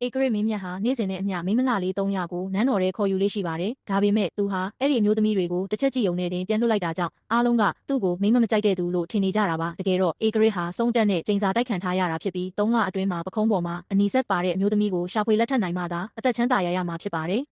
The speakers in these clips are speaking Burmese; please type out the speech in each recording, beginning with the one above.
ဧကရစ်မင်းမြတ်ဟာနေ့စဉ်နဲ့အမျှမိန်းမလှလေး300ကိုနန်းတော်ထဲခေါ်ယူလေးရှိပါတယ်။ဒါပေမဲ့သူဟာအဲ့ဒီအမျိုးသမီးတွေကိုတစ်ချက်ကြည့်ုံနဲ့တင်ပြန်လွှတ်လိုက်တာကြောင့်အားလုံးကသူ့ကိုမိန်းမကြိုက်တဲ့သူလို့ထင်နေကြတာပါ။တကယ်တော့ဧကရစ်ဟာစုံတက်နဲ့ကျိန်စာတိုက်ခံထားရတာဖြစ်ပြီး3လအတွင်းမှာပခုံးပေါ်မှာအနီဆက်ပါတဲ့အမျိုးသမီးကိုရှာဖွေလက်ထပ်နိုင်မှသာအသက်ချမ်းသာရမှာဖြစ်ပါတယ်။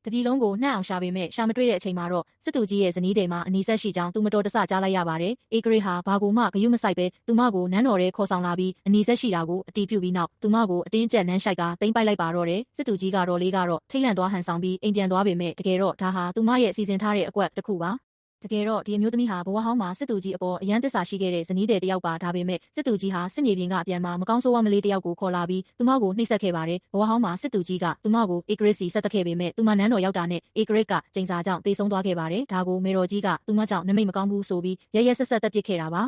တပြည်လုံးကိုနှံ့အောင်ရှာပေမဲ့ရှာမတွေ့တဲ့အချိန်မှာတော့စစ်သူကြီးရဲ့ဇနီးတွေမှာအနီးဆက်ရှိကြောင်းသူမတော်တဆကြားလိုက်ရပါတယ်။ဧကရစ်ဟာဘာကိုမှဂရုမစိုက်ပဲသူမကိုနန်းတော်ထဲခေါ်ဆောင်လာပြီးအနီးဆက်ရှိတာကိုအတီးပြုပြီးနောက်သူမကိုအတင်းကျပ်နန်းရှိုက်ကသိမ်းပိုက်လိုက်ပါတော့တယ်။စစ်သူကြီးကတော့ထိတ်လန့်သွားဟန်ဆောင်ပြီးအိမ်ပြန်သွားပေမဲ့တကယ်တော့ဒါဟာသူမရဲ့စီစဉ်ထားတဲ့အကွက်တစ်ခုပါ။တကယ်တော့ဒီအမျိုးသမီးဟာဘဝဟောင်းမှာစစ်သူကြီးအပေါ်အရန်သစ္စာရှိခဲ့တဲ့ဇနီးတဲ့တယောက်ပါဒါပေမဲ့စစ်သူကြီးဟာစစ်မြေပြင်ကအပြန်မှာမကောင်းဆိုးဝါးမလေးတယောက်ကိုခေါ်လာပြီးသူမကိုနှိပ်စက်ခဲ့ပါတယ်ဘဝဟောင်းမှာစစ်သူကြီးကသူမကိုဧကရစ်စီဆက်သက်ခဲ့ပေမဲ့သူမနန်းတော်ရောက်တာနဲ့ဧကရစ်ကကျိန်စာကြောင့်တေဆုံးသွားခဲ့ပါတယ်ဒါကိုမေတော်ကြီးကသူမကြောင့်နမိတ်မကောင်းဘူးဆိုပြီးရဲဆက်ဆက်တက်ပစ်ခဲ့တာပါ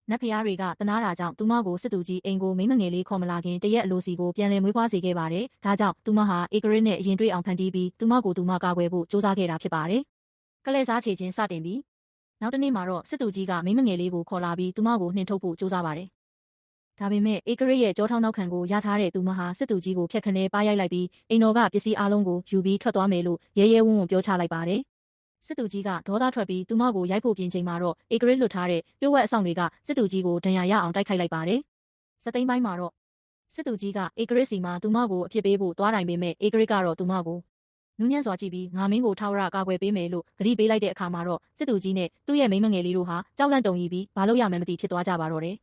နတ်ဖျားတွေကတနာတာကြောင့်သူမကိုစစ်သူကြီးအိမ်ကိုမိမငယ်လေးခေါ်မလာခင်တရက်အလိုစီကိုပြန်လည်မွေးဖွားစေခဲ့ပါတယ်ဒါကြောင့်သူမဟာဧကရစ်နဲ့ရင်တွေ့အောင်ဖန်တီးပြီးသူမကိုသူမကာကွယ်ဖို့စ조사ခဲ့တာဖြစ်ပါတယ်ကလဲစားချေခြင်းစတင်ပြီးနောက်တနေ့မှာတော့စစ်သူကြီးကမိမငယ်လေးကိုခေါ်လာပြီးသူမကိုနှင်ထုတ်ဖို့ကြိုးစားပါတယ်။ဒါပေမဲ့ဧကရစ်ရဲ့ကြောထောင်းနောက်ခံကိုရထားတဲ့သူမဟာစစ်သူကြီးကိုဖျက်ခနဲပါရိုက်လိုက်ပြီးအိမ်တော်ကပစ္စည်းအလုံးကိုယူပြီးထွက်သွားမယ်လို့ရဲဝံ့ဝံ့ပြောချလိုက်ပါတယ်။စစ်သူကြီးကဒေါသထွက်ပြီးသူမကိုရိုက်ဖို့ပြင်ချိန်မှာတော့ဧကရစ်လွတ်ထားတဲ့ပြို့ဝက်အဆောင်တွေကစစ်သူကြီးကိုဒဏ်ရာရအောင်တိုက်ခိုက်လိုက်ပါတယ်။စသိမ်းပိုင်းမှာတော့စစ်သူကြီးကဧကရစ်စီမှာသူမကိုအဖြစ်ပေးဖို့သွားတိုင်ပေမဲ့ဧကရစ်ကတော့သူမကိုနူးညံ့စွာကြည့်ပြီးငါမင်းကိုထာဝရကာကွယ်ပေးမယ်လို့ဂရုပေးလိုက်တဲ့အခါမှာတော့စစ်သူကြီးနဲ့သူ့ရဲ့မိန်းမငယ်လေးတို့ဟာကြောက်လန့်တုန်ရီပြီးဘာလို့ရမှန်းမသိဖြစ်သွားကြပါတော့တယ်